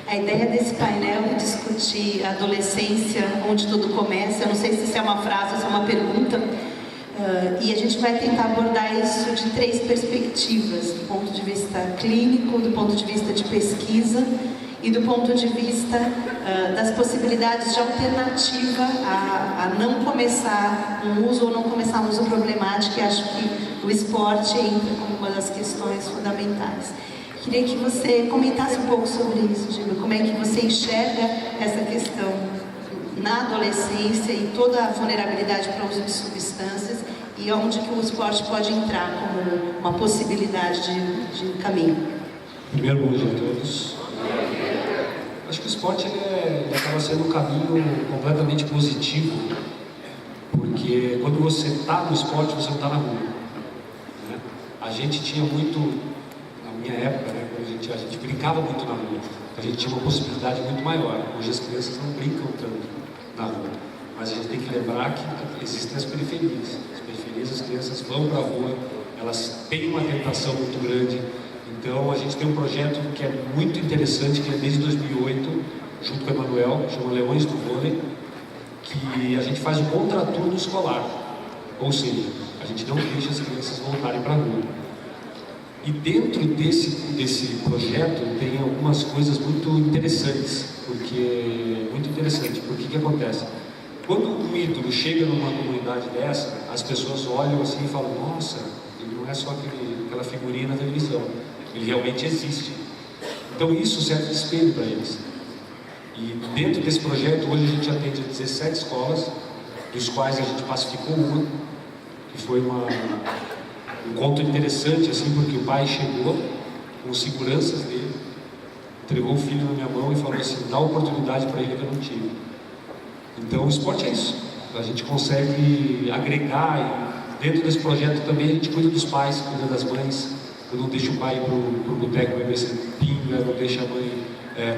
A ideia desse painel é discutir a adolescência, onde tudo começa. Eu não sei se isso é uma frase ou se é uma pergunta. E a gente vai tentar abordar isso de 3 perspectivas, do ponto de vista clínico, do ponto de vista de pesquisa e do ponto de vista das possibilidades de alternativa a não começar um uso ou não começar um uso problemático, e acho que o esporte entra como uma das questões fundamentais. Queria que você comentasse um pouco sobre isso, Giba. Como é que você enxerga essa questão na adolescência e toda a vulnerabilidade para o uso de substâncias, e onde que o esporte pode entrar como uma possibilidade de caminho? Primeiro, bom dia a todos. Acho que o esporte ele acaba sendo um caminho completamente positivo, porque quando você está no esporte, você não está na rua, né? A gente tinha muito, na minha época, né, quando a gente brincava muito na rua, a gente tinha uma possibilidade muito maior. Hoje as crianças não brincam tanto na rua, mas a gente tem que lembrar que existem as periferias. As periferias, as crianças vão para a rua, elas têm uma tentação muito grande. Então a gente tem um projeto que é muito interessante, que é desde 2008, junto com o Emanuel, chama Leões do Vôlei, que a gente faz um contraturno escolar, ou seja, a gente não deixa as crianças voltarem para a rua. E dentro desse projeto tem algumas coisas muito interessantes, porque o que acontece? Quando um ídolo chega numa comunidade dessa, as pessoas olham assim e falam: nossa, ele não é só aquela figurinha na televisão, ele realmente existe. Então isso serve de espelho para eles. E dentro desse projeto, hoje a gente atende 17 escolas, dos quais a gente pacificou uma, que foi um conto interessante, assim, porque o pai chegou com os seguranças dele, entregou o filho na minha mão e falou assim: dá oportunidade para ele que eu não tive. Então o esporte é isso, a gente consegue agregar, e dentro desse projeto também a gente cuida dos pais, cuida das mães. Eu não deixo o pai ir pro boteco beber pinga, não deixo a mãe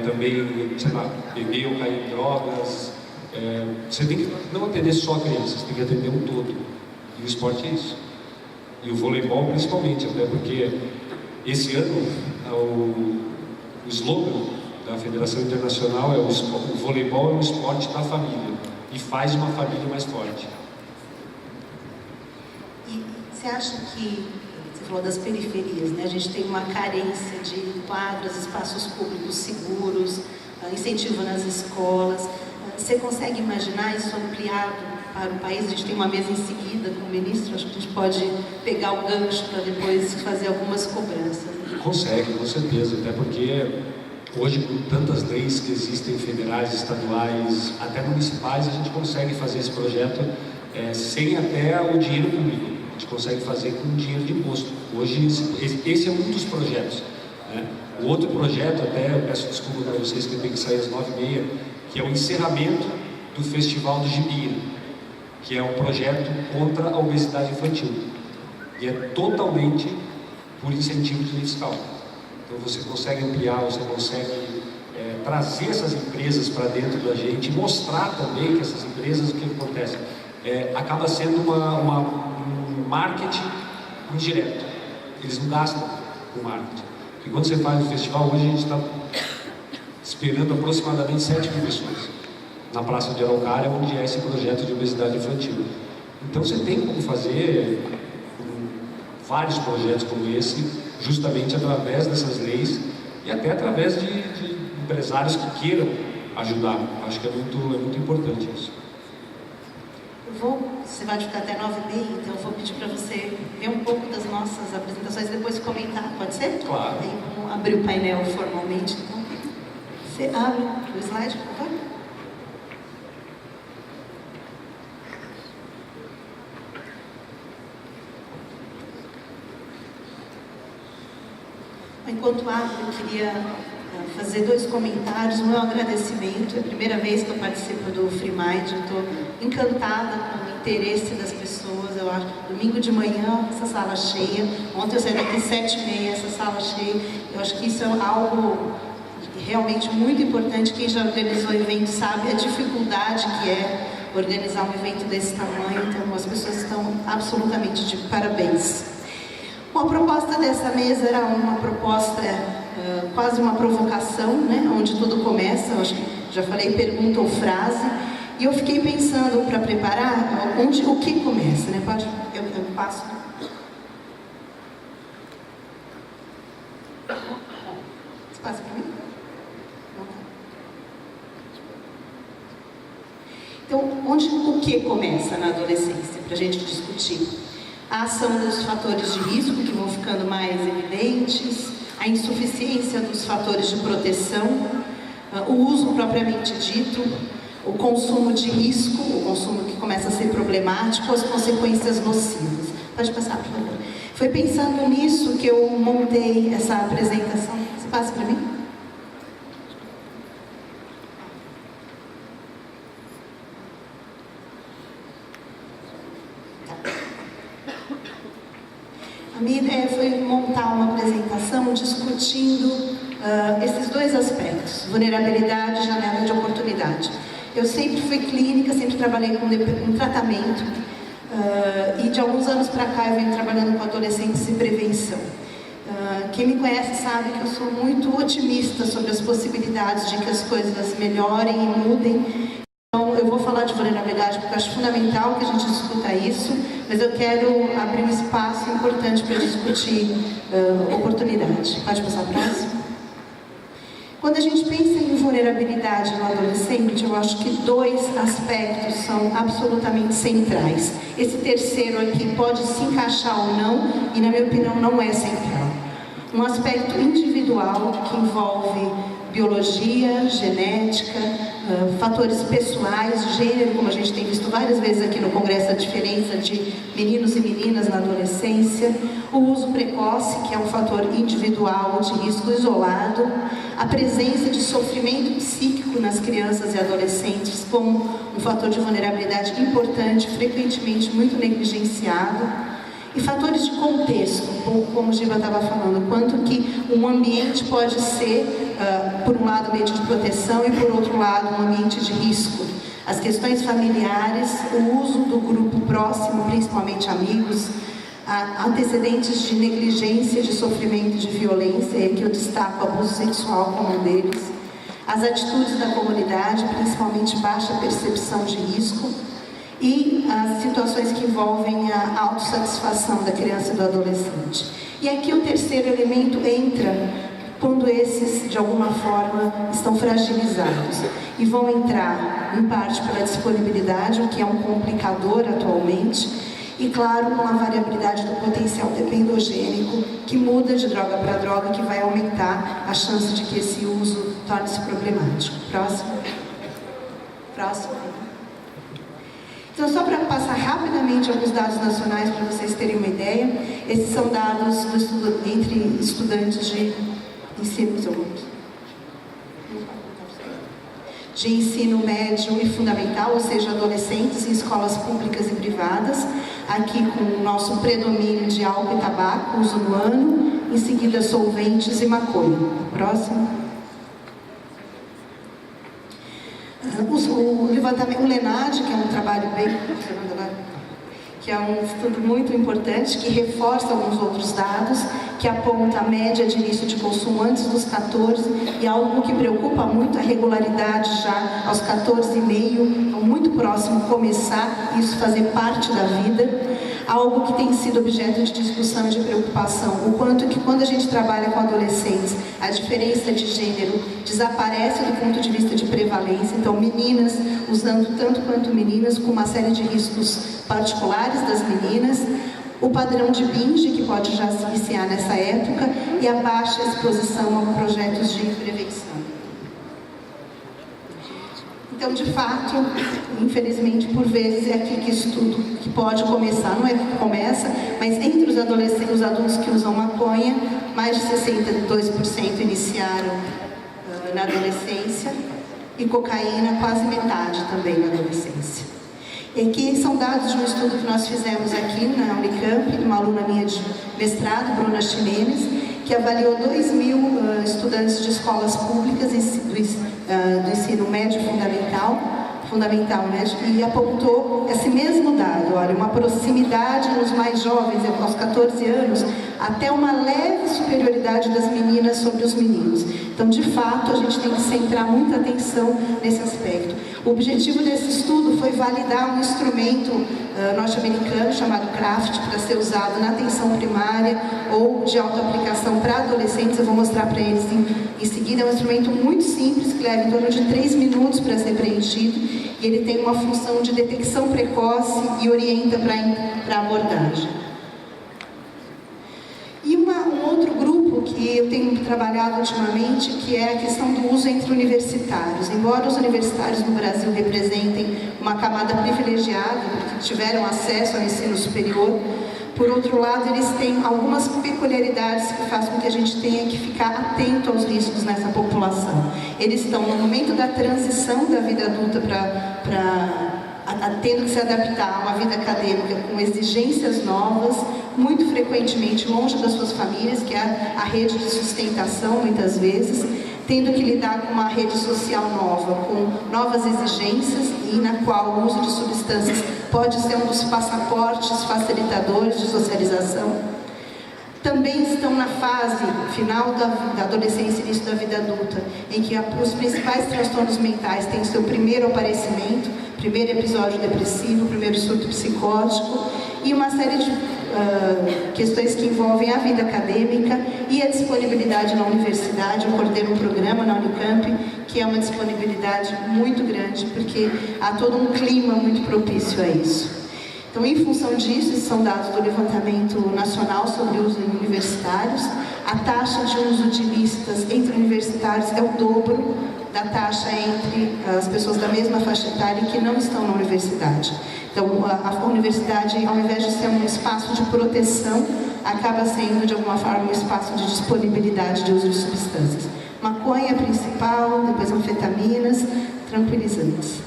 também, sei lá, beber ou cair em drogas. Você tem que não atender só crianças, você tem que atender um todo. E o esporte é isso. E o voleibol principalmente, até porque esse ano o slogan da Federação Internacional é o voleibol é um esporte da família e faz uma família mais forte. E você acha que, você falou das periferias, né? A gente tem uma carência de quadras, espaços públicos seguros, incentivo nas escolas. Você consegue imaginar isso ampliado para o país? A gente tem uma mesa em seguida com o ministro, acho que a gente pode pegar o gancho para depois fazer algumas cobranças. Consegue, com certeza, até porque hoje, com tantas leis que existem, federais, estaduais, até municipais, a gente consegue fazer esse projeto sem até o dinheiro público. A gente consegue fazer com dinheiro de imposto. Hoje, esse é um dos projetos, né? O outro projeto, até eu peço desculpa para vocês que eu tenho que sair às 9h30, que é o encerramento do Festival do Gibira, que é um projeto contra a obesidade infantil. E é totalmente por incentivo de lei fiscal. Então você consegue ampliar, você consegue trazer essas empresas para dentro da gente, mostrar também que essas empresas, o que acontece? Acaba sendo um marketing indireto. Eles não gastam com marketing. Porque quando você faz o festival, hoje a gente está esperando aproximadamente 7 mil pessoas na Praça de Araucária, onde é esse projeto de obesidade infantil. Então você tem como fazer vários projetos como esse, justamente através dessas leis e até através de empresários que queiram ajudar. Acho que é muito importante isso. Você vai ficar até 9h30, então eu vou pedir para você ver um pouco das nossas apresentações e depois comentar, pode ser? Claro. Aí vamos abrir o painel formalmente, então. Você abre o slide, por favor? Enquanto abre, eu queria fazer 2 comentários. Um é um agradecimento. É a primeira vez que eu participo do Free Mind. Eu estou encantada com o interesse das pessoas. Eu acho, domingo de manhã, essa sala cheia. Ontem eu saí daqui 7h30, essa sala cheia. Eu acho que isso é algo realmente muito importante. Quem já organizou evento sabe a dificuldade que é organizar um evento desse tamanho. Então, as pessoas estão absolutamente de parabéns. Bom, a proposta dessa mesa era uma proposta quase uma provocação, né? Onde tudo começa, eu acho que já falei pergunta ou frase, e eu fiquei pensando para preparar o que começa, né? Pode, eu passo. Você passa para mim? Então, o que começa na adolescência, para a gente discutir? A ação dos fatores de risco, que vão ficando mais evidentes, a insuficiência dos fatores de proteção, o uso propriamente dito, o consumo de risco, o consumo que começa a ser problemático, as consequências nocivas. Pode passar, por favor. Foi pensando nisso que eu montei essa apresentação. Você passa para mim? A minha ideia foi montar uma apresentação discutindo esses dois aspectos, vulnerabilidade e janela de oportunidade. Eu sempre fui clínica, sempre trabalhei com tratamento e de alguns anos para cá eu venho trabalhando com adolescentes e prevenção. Quem me conhece sabe que eu sou muito otimista sobre as possibilidades de que as coisas melhorem e mudem. Então, eu vou falar de vulnerabilidade porque eu acho fundamental que a gente discuta isso, mas eu quero abrir um espaço importante para discutir oportunidade. Pode passar a próxima? Quando a gente pensa em vulnerabilidade no adolescente, eu acho que dois aspectos são absolutamente centrais. Esse terceiro aqui pode se encaixar ou não, e na minha opinião não é central. Um aspecto individual que envolve biologia, genética, fatores pessoais, gênero, como a gente tem visto várias vezes aqui no Congresso, a diferença de meninos e meninas na adolescência, o uso precoce, que é um fator individual de risco isolado, a presença de sofrimento psíquico nas crianças e adolescentes como um fator de vulnerabilidade importante, frequentemente muito negligenciado, e fatores de contexto, um pouco como o Giba estava falando, quanto que um ambiente pode ser, por um lado, um ambiente de proteção e, por outro lado, um ambiente de risco. As questões familiares, o uso do grupo próximo, principalmente amigos, antecedentes de negligência, de sofrimento, de violência, e aqui eu destaco o abuso sexual como um deles, as atitudes da comunidade, principalmente baixa percepção de risco, e as situações que envolvem a autossatisfação da criança e do adolescente. E aqui o terceiro elemento entra quando esses, de alguma forma, estão fragilizados. E vão entrar, em parte, pela disponibilidade, o que é um complicador atualmente, e, claro, com a variabilidade do potencial dependogênico, que muda de droga para droga, que vai aumentar a chance de que esse uso torne-se problemático. Próximo. Próximo. Então, só para passar rapidamente alguns dados nacionais para vocês terem uma ideia, esses são dados entre estudantes de ensino médio e fundamental, ou seja, adolescentes em escolas públicas e privadas, aqui com o nosso predomínio de álcool e tabaco, uso no ano, em seguida solventes e maconha. Próximo. O levantamento, o LENAD, que é um trabalho que é um estudo muito importante, que reforça alguns outros dados, que aponta a média de início de consumo antes dos 14, e algo que preocupa muito a regularidade já aos 14,5, então muito próximo começar isso fazer parte da vida. Algo que tem sido objeto de discussão e de preocupação, o quanto que quando a gente trabalha com adolescentes, a diferença de gênero desaparece do ponto de vista de prevalência, então meninas usando tanto quanto meninas, com uma série de riscos particulares das meninas, o padrão de binge, que pode já se iniciar nessa época, e a baixa exposição a projetos de prevenção. Então, de fato, infelizmente, por vezes é aqui que estudo que pode começar, não é que começa, mas entre os adolescentes, os adultos que usam maconha, mais de 62% iniciaram na adolescência, e cocaína quase metade também na adolescência. E aqui são dados de um estudo que nós fizemos aqui na Unicamp, de uma aluna minha de mestrado, Bruna Ximenes, que avaliou 2.000 estudantes de escolas públicas do ensino médio fundamental, fundamental, né? E apontou esse mesmo dado, olha, uma proximidade nos mais jovens, aos 14 anos, até uma leve superioridade das meninas sobre os meninos. Então, de fato, a gente tem que centrar muita atenção nesse aspecto. O objetivo desse estudo foi validar um instrumento norte-americano chamado CRAFT, para ser usado na atenção primária ou de autoaplicação para adolescentes. Eu vou mostrar para eles em seguida. É um instrumento muito simples, que leva em torno de 3 minutos para ser preenchido, e ele tem uma função de detecção precoce e orienta para a abordagem. E um outro grupo que eu tenho trabalhado ultimamente, que é a questão do uso entre universitários. Embora os universitários no Brasil representem uma camada privilegiada, porque tiveram acesso ao ensino superior, por outro lado, eles têm algumas peculiaridades que fazem com que a gente tenha que ficar atento aos riscos nessa população. Eles estão no momento da transição da vida adulta tendo que se adaptar a uma vida acadêmica com exigências novas, muito frequentemente longe das suas famílias, que é a rede de sustentação, muitas vezes, tendo que lidar com uma rede social nova, com novas exigências, e na qual o uso de substâncias pode ser um dos passaportes facilitadores de socialização. Também estão na fase final da adolescência e início da vida adulta, em que os principais transtornos mentais têm seu primeiro aparecimento, primeiro episódio depressivo, primeiro surto psicótico, e uma série de questões que envolvem a vida acadêmica e a disponibilidade na universidade. Eu coordeno um programa na Unicamp, que é uma disponibilidade muito grande, porque há todo um clima muito propício a isso. Então, em função disso, esses são dados do Levantamento Nacional sobre o uso em universitários. A taxa de uso de ilícitas entre universitários é o dobro da taxa entre as pessoas da mesma faixa etária que não estão na universidade. Então, a universidade, ao invés de ser um espaço de proteção, acaba sendo, de alguma forma, um espaço de disponibilidade de uso de substâncias. Maconha principal, depois anfetaminas, tranquilizantes.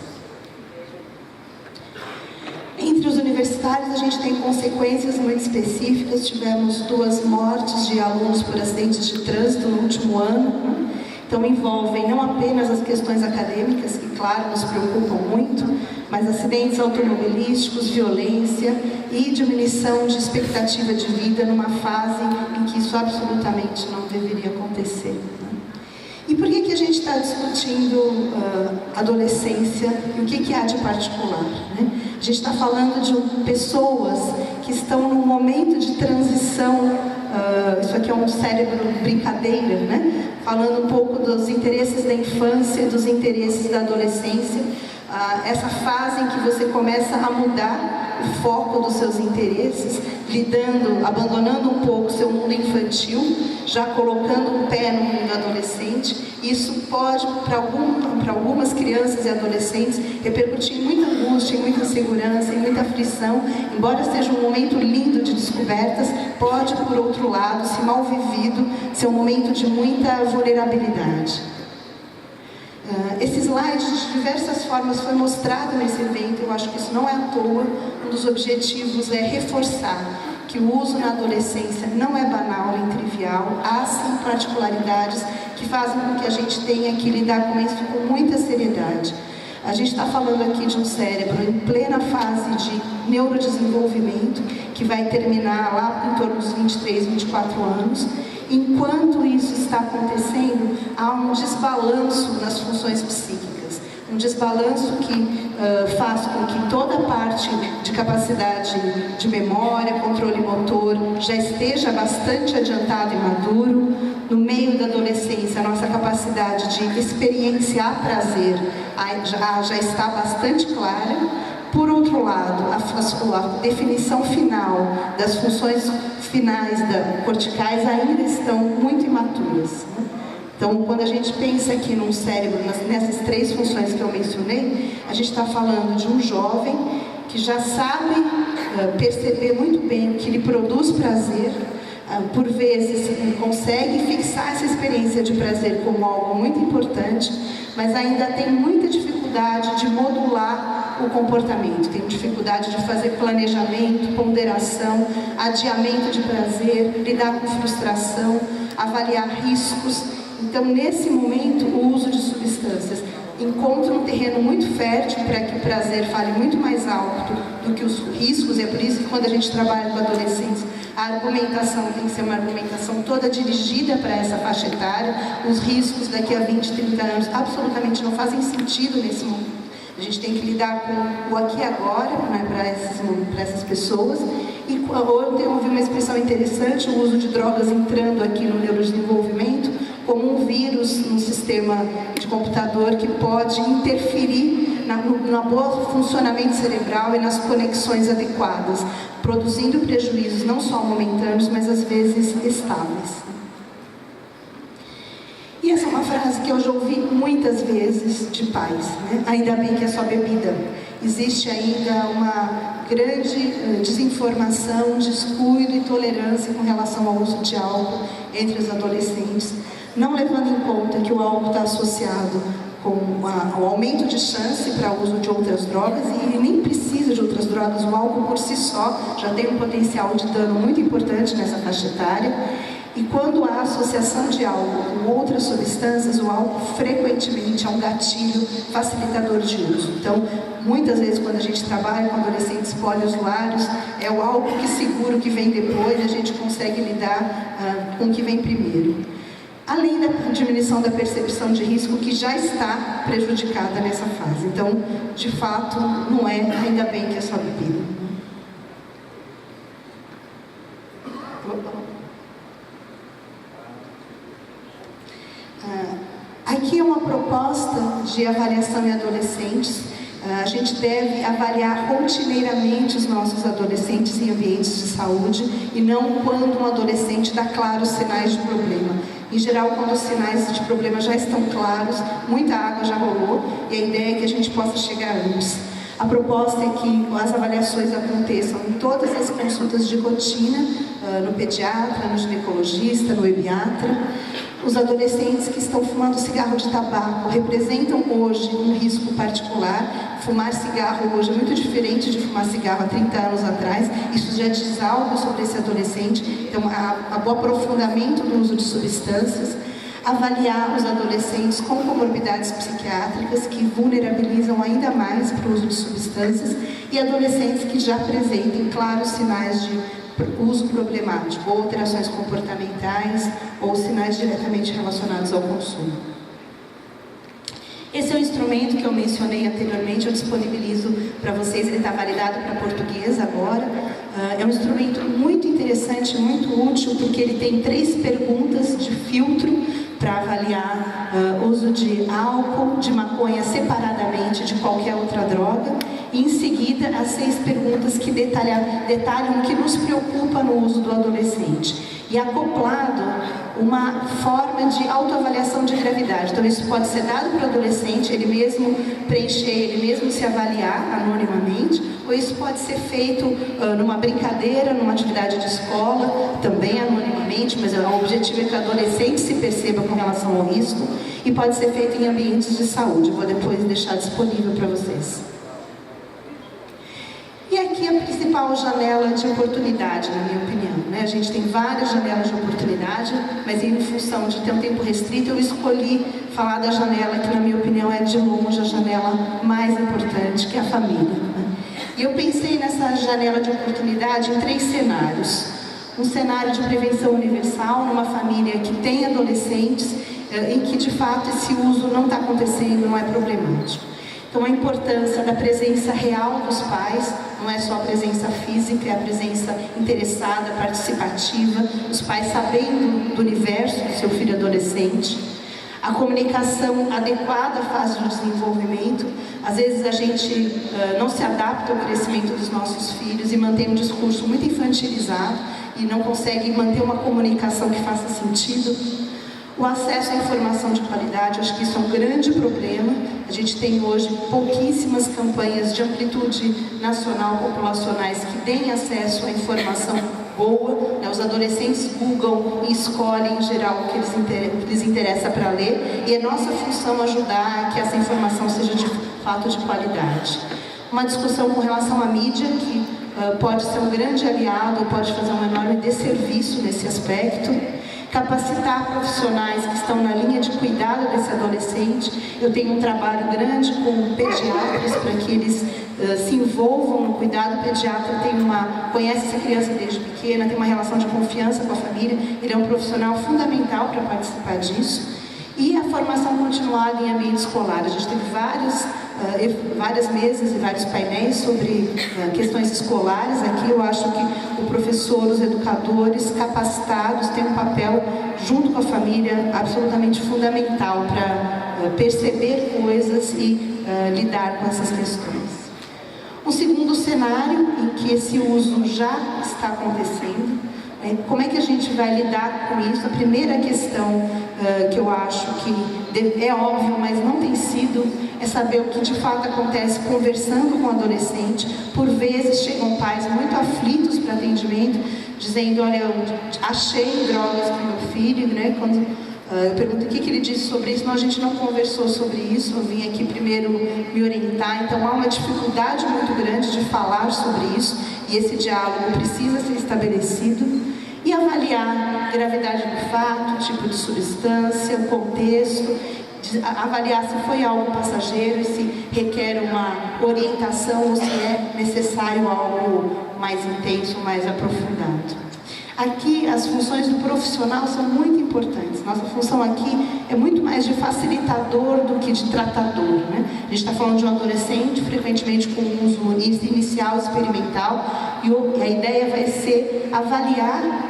Entre os universitários, a gente tem consequências muito específicas. Tivemos 2 mortes de alunos por acidentes de trânsito no último ano. Então, envolvem não apenas as questões acadêmicas, que, claro, nos preocupam muito, mas acidentes automobilísticos, violência e diminuição de expectativa de vida numa fase em que isso absolutamente não deveria acontecer. E por que a gente está discutindo adolescência e o que há de particular, né? A gente está falando de pessoas que estão num momento de transição, isso aqui é um cérebro brincadeira, né? Falando um pouco dos interesses da infância e dos interesses da adolescência, essa fase em que você começa a mudar o foco dos seus interesses, abandonando um pouco o seu mundo infantil, já colocando um pé no mundo adolescente. Isso pode, para algumas crianças e adolescentes, repercutir em muita angústia, em muita insegurança, em muita aflição. Embora seja um momento lindo de descobertas, pode, por outro lado, se mal vivido, ser um momento de muita vulnerabilidade. Esse slide, de diversas formas, foi mostrado nesse evento. Eu acho que isso não é à toa. Um dos objetivos é reforçar que o uso na adolescência não é banal nem trivial. Há, sim, particularidades que fazem com que a gente tenha que lidar com isso com muita seriedade. A gente está falando aqui de um cérebro em plena fase de neurodesenvolvimento, que vai terminar lá em torno dos 23, 24 anos. Enquanto isso está acontecendo, há um desbalanço nas funções psíquicas. Um desbalanço que faz com que toda a parte de capacidade de memória, controle motor, já esteja bastante adiantado e maduro. No meio da adolescência, a nossa capacidade de experienciar prazer já está bastante clara. Por outro lado, a definição final das funções finais corticais ainda estão muito imaturas. Então, quando a gente pensa aqui num cérebro, nessas 3 funções que eu mencionei, a gente está falando de um jovem que já sabe perceber muito bem o que lhe produz prazer, por vezes consegue fixar essa experiência de prazer como algo muito importante, mas ainda tem muita dificuldade de modular o comportamento, tem dificuldade de fazer planejamento, ponderação, adiamento de prazer, lidar com frustração, avaliar riscos. Então, nesse momento, o uso de substâncias encontra um terreno muito fértil para que o prazer fale muito mais alto do que os riscos. É por isso que quando a gente trabalha com adolescentes, a argumentação tem que ser uma argumentação toda dirigida para essa faixa etária. Os riscos daqui a 20, 30 anos absolutamente não fazem sentido nesse momento. A gente tem que lidar com o aqui e agora, né, para essas pessoas. E ontem eu ouvi uma expressão interessante, o uso de drogas entrando aqui no neurodesenvolvimento como um vírus no sistema de computador que pode interferir no bom funcionamento cerebral e nas conexões adequadas, produzindo prejuízos não só momentâneos, mas às vezes estáveis. E essa é uma frase que eu já ouvi muitas vezes de pais, né? Ainda bem que é só bebida. Existe ainda uma grande desinformação, descuido e tolerância com relação ao uso de álcool entre os adolescentes, não levando em conta que o álcool está associado com o aumento de chance para o uso de outras drogas, e nem precisa de outras drogas. O álcool por si só já tem um potencial de dano muito importante nessa faixa etária. E quando há associação de álcool com outras substâncias, o álcool frequentemente é um gatilho facilitador de uso. Então, muitas vezes quando a gente trabalha com adolescentes poliusuários, é o álcool que segura o que vem depois, a gente consegue lidar com o que vem primeiro. Além da diminuição da percepção de risco, que já está prejudicada nessa fase. Então, de fato, não é, ainda bem que é só bebida. Aqui é uma proposta de avaliação em adolescentes. A gente deve avaliar rotineiramente os nossos adolescentes em ambientes de saúde e não quando um adolescente dá claros sinais de problema. Em geral, quando os sinais de problema já estão claros, muita água já rolou e a ideia é que a gente possa chegar antes. A proposta é que as avaliações aconteçam em todas as consultas de rotina, no pediatra, no ginecologista, no ebiatra. Os adolescentes que estão fumando cigarro de tabaco representam hoje um risco particular. Fumar cigarro hoje é muito diferente de fumar cigarro há 30 anos atrás. Isso já diz algo sobre esse adolescente. Então, o aprofundamento do uso de substâncias. Avaliar os adolescentes com comorbidades psiquiátricas que vulnerabilizam ainda mais para o uso de substâncias, e adolescentes que já apresentem claros sinais de uso problemático, ou alterações comportamentais, ou sinais diretamente relacionados ao consumo. Esse é o instrumento que eu mencionei anteriormente, eu disponibilizo para vocês, ele está validado para português agora. É um instrumento muito interessante, muito útil, porque ele tem 3 perguntas de filtro para avaliar uso de álcool, de maconha separadamente de qualquer outra droga, e em seguida as 6 perguntas que detalham o que nos preocupa no uso do adolescente. E acoplado uma forma de autoavaliação de gravidade. Então isso pode ser dado para o adolescente, ele mesmo preencher, ele mesmo se avaliar anonimamente, ou isso pode ser feito numa brincadeira, numa atividade de escola, também anonimamente, mas o objetivo é que o adolescente se perceba com relação ao risco, e pode ser feito em ambientes de saúde. Eu vou depois deixar disponível para vocês. E aqui a principal janela de oportunidade, na minha opinião, né? A gente tem várias janelas de oportunidade, mas em função de ter um tempo restrito, eu escolhi falar da janela que, na minha opinião, é de longe a janela mais importante, que é a família, né? E eu pensei nessa janela de oportunidade em 3 cenários. Um cenário de prevenção universal, numa família que tem adolescentes, em que, de fato, esse uso não está acontecendo, não é problemático. Então, a importância da presença real dos pais, não é só a presença física, é a presença interessada, participativa, os pais sabendo do universo do seu filho adolescente. A comunicação adequada à fase de desenvolvimento. Às vezes a gente não se adapta ao crescimento dos nossos filhos e mantém um discurso muito infantilizado e não consegue manter uma comunicação que faça sentido. O acesso à informação de qualidade, acho que isso é um grande problema. A gente tem hoje pouquíssimas campanhas de amplitude nacional, populacionais, que deem acesso à informação boa, né? Os adolescentes googlam e escolhem, em geral, o que lhes interessa para ler, e é nossa função ajudar a que essa informação seja de fato de qualidade. Uma discussão com relação à mídia, que pode ser um grande aliado, pode fazer um enorme desserviço nesse aspecto. capacitar profissionais que estão na linha de cuidado desse adolescente. Eu tenho um trabalho grande com pediatras para que eles se envolvam no cuidado. O pediatra conhece essa criança desde pequena, tem uma relação de confiança com a família, ele é um profissional fundamental para participar disso. E a formação continuada em ambiente escolar. A gente teve várias mesas e vários painéis sobre questões escolares. Aqui eu acho que o professor, os educadores capacitados têm um papel, junto com a família, absolutamente fundamental para perceber coisas e lidar com essas questões. Um segundo cenário em que esse uso já está acontecendo, como é que a gente vai lidar com isso? A primeira questão que eu acho que é óbvio, mas não tem sido, é saber o que de fato acontece conversando com o adolescente. Por vezes chegam pais muito aflitos para atendimento, dizendo: olha, eu achei drogas para o meu filho, né? Quando eu pergunto o que ele disse sobre isso, não, a gente não conversou sobre isso, eu vim aqui primeiro me orientar. Então há uma dificuldade muito grande de falar sobre isso, e esse diálogo precisa ser estabelecido. E avaliar a gravidade do fato, o tipo de substância, o contexto, avaliar se foi algo passageiro, se requer uma orientação ou se é necessário algo mais intenso, mais aprofundado. Aqui as funções do profissional são muito importantes. Nossa função aqui é muito mais de facilitador do que de tratador, né? A gente está falando de um adolescente, frequentemente com uso inicial, experimental, e a ideia vai ser avaliar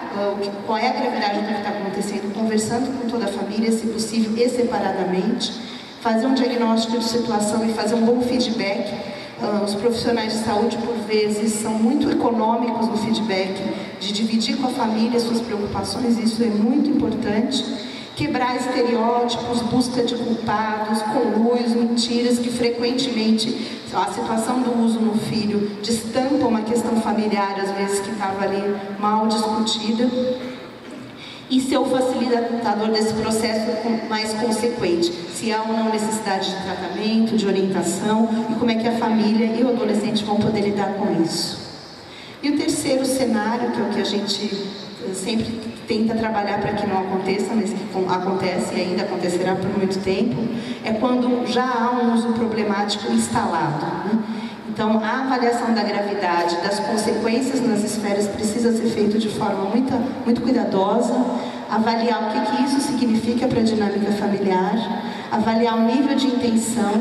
qual é a gravidade do que está acontecendo, conversando com toda a família, se possível, e separadamente, fazer um diagnóstico de situação e fazer um bom feedback. Os profissionais de saúde, por vezes, são muito econômicos no feedback, de dividir com a família suas preocupações, isso é muito importante. Quebrar estereótipos, busca de culpados, conluios, mentiras, que frequentemente a situação do uso no filho destampa uma questão familiar, às vezes, que estava ali mal discutida. E ser o facilitador desse processo mais consequente, se há ou não necessidade de tratamento, de orientação, e como é que a família e o adolescente vão poder lidar com isso. E o terceiro cenário, que é o que a gente sempre tenta trabalhar para que não aconteça, mas que acontece e ainda acontecerá por muito tempo, é quando já há um uso problemático instalado, né? Então, a avaliação da gravidade, das consequências nas esferas, precisa ser feito de forma muito cuidadosa, avaliar o que isso significa para a dinâmica familiar, avaliar o nível de intenção,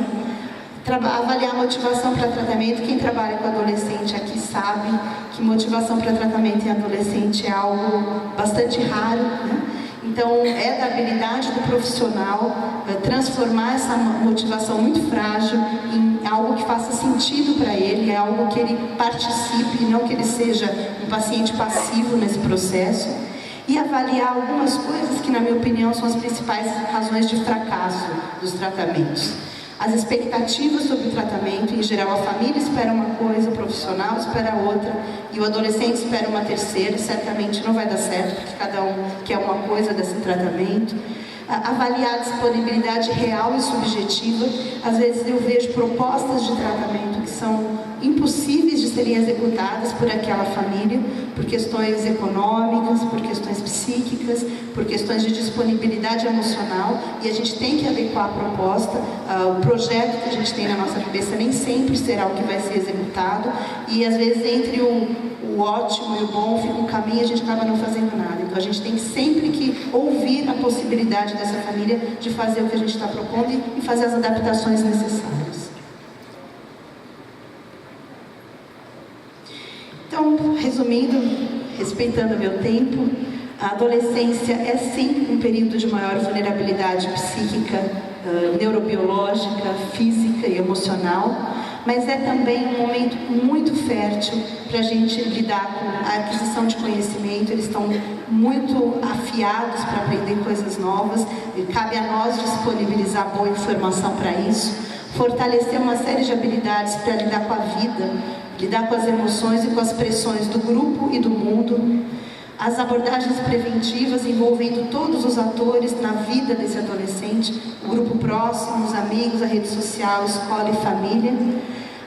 avaliar a motivação para tratamento. Quem trabalha com adolescente aqui sabe que motivação para tratamento em adolescente é algo bastante raro, né? Então, é da habilidade do profissional transformar essa motivação muito frágil em algo que faça sentido para ele, é algo que ele participe, não que ele seja um paciente passivo nesse processo. E avaliar algumas coisas que, na minha opinião, são as principais razões de fracasso dos tratamentos. As expectativas sobre o tratamento, em geral a família espera uma coisa, o profissional espera outra, e o adolescente espera uma terceira. Certamente não vai dar certo, porque cada um quer uma coisa desse tratamento. Avaliar a disponibilidade real e subjetiva. Às vezes eu vejo propostas de tratamento que são impossíveis de serem executadas por aquela família, por questões econômicas, por questões psíquicas, por questões de disponibilidade emocional, e a gente tem que adequar a proposta. O projeto que a gente tem na nossa cabeça nem sempre será o que vai ser executado, e às vezes entre o ótimo e o bom fica um caminho e a gente acaba não fazendo nada. Então a gente tem sempre que ouvir a possibilidade dessa família de fazer o que a gente está propondo e fazer as adaptações necessárias. Então, resumindo, respeitando meu tempo, a adolescência é sim um período de maior vulnerabilidade psíquica, neurobiológica, física e emocional, mas é também um momento muito fértil para a gente lidar com a aquisição de conhecimento. Eles estão muito afiados para aprender coisas novas, e cabe a nós disponibilizar boa informação para isso, fortalecer uma série de habilidades para lidar com a vida, lidar com as emoções e com as pressões do grupo e do mundo. As abordagens preventivas envolvendo todos os atores na vida desse adolescente, o grupo próximo, os amigos, a rede social, escola e família.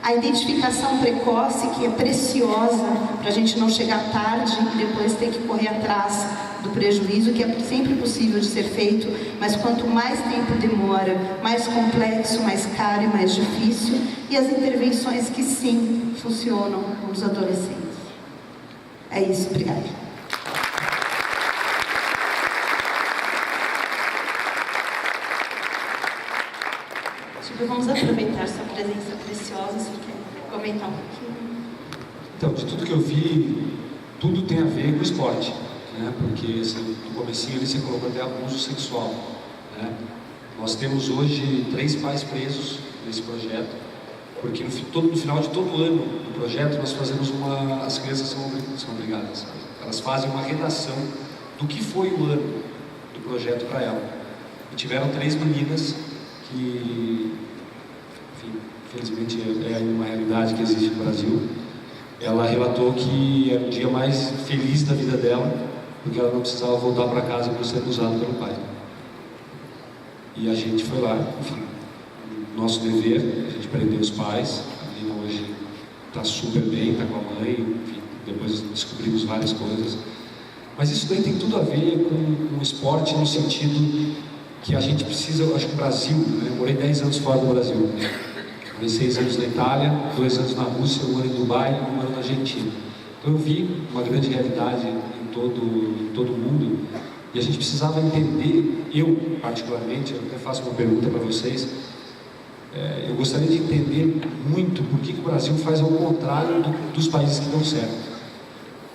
A identificação precoce, que é preciosa, para a gente não chegar tarde e depois ter que correr atrás do prejuízo, que é sempre possível de ser feito, mas quanto mais tempo demora, mais complexo, mais caro e mais difícil. E as intervenções que sim funcionam com os adolescentes. É isso, obrigada. Vamos aproveitar sua presença preciosa, você quer comentar um pouquinho? Então, de tudo que eu vi, tudo tem a ver com o esporte, né? Porque assim, no comecinho ali você colocou até abuso sexual, né? Nós temos hoje 3 pais presos nesse projeto, porque no final de todo ano do projeto nós fazemos as crianças são obrigadas, elas fazem uma redação do que foi o ano do projeto para ela. E tiveram 3 meninas que, enfim, infelizmente é uma realidade que existe no Brasil. Ela relatou que era o dia mais feliz da vida dela, porque ela não precisava voltar para casa por ser abusada pelo pai. E a gente foi lá, enfim, nosso dever, a gente prendeu os pais. A menina hoje está super bem, está com a mãe, enfim, depois descobrimos várias coisas. Mas isso daí tem tudo a ver com o esporte no sentido que a gente precisa. Eu acho que o Brasil, né? Eu morei 10 anos fora do Brasil, morei 6 anos na Itália, 2 anos na Rússia, 1 ano em Dubai e 1 ano na Argentina. Então eu vi uma grande realidade em todo o mundo, e a gente precisava entender. Eu particularmente, eu até faço uma pergunta para vocês, eu gostaria de entender muito por que o Brasil faz ao contrário dos países que dão certo,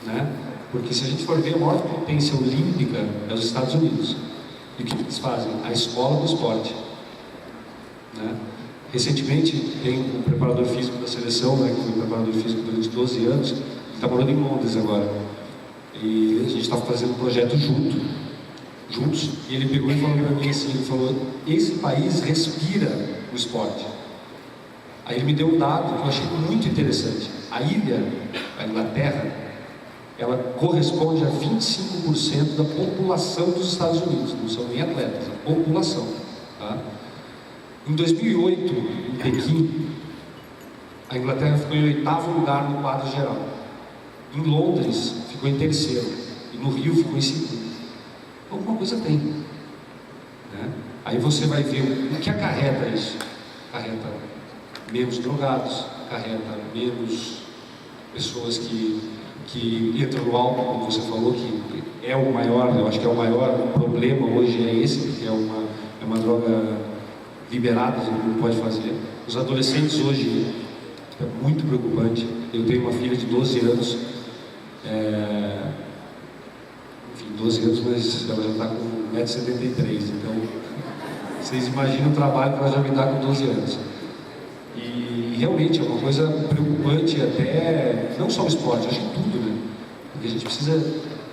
né? Porque se a gente for ver, a maior potência olímpica é os Estados Unidos. E o que eles fazem? A escola do esporte, né? Recentemente, tem um preparador físico da seleção, né, que foi preparador físico durante 12 anos, ele está morando em Londres agora. E a gente estava fazendo um projeto juntos, e ele pegou e falou para mim assim, ele falou, esse país respira o esporte. Aí ele me deu um dado que eu achei muito interessante. A ilha, a Inglaterra, ela corresponde a 25% da população dos Estados Unidos, não são nem atletas, a população, tá? Em 2008, em Pequim, a Inglaterra ficou em 8º lugar no quadro geral. Em Londres, ficou em 3º. E no Rio, ficou em 2º. Alguma coisa tem, né? Aí você vai ver o que acarreta isso. Acarreta menos drogados, acarreta menos pessoas que entram no álcool, como você falou, que é o maior, eu acho que é o maior problema hoje, é esse, porque é uma droga liberada, a gente não pode fazer. Os adolescentes hoje, é muito preocupante. Eu tenho uma filha de 12 anos, enfim, 12 anos, mas ela já está com 1,73 m, então vocês imaginam o trabalho que ela já me dá com 12 anos. E realmente é uma coisa preocupante, até, não só o esporte, acho que tudo, né? Porque a gente precisa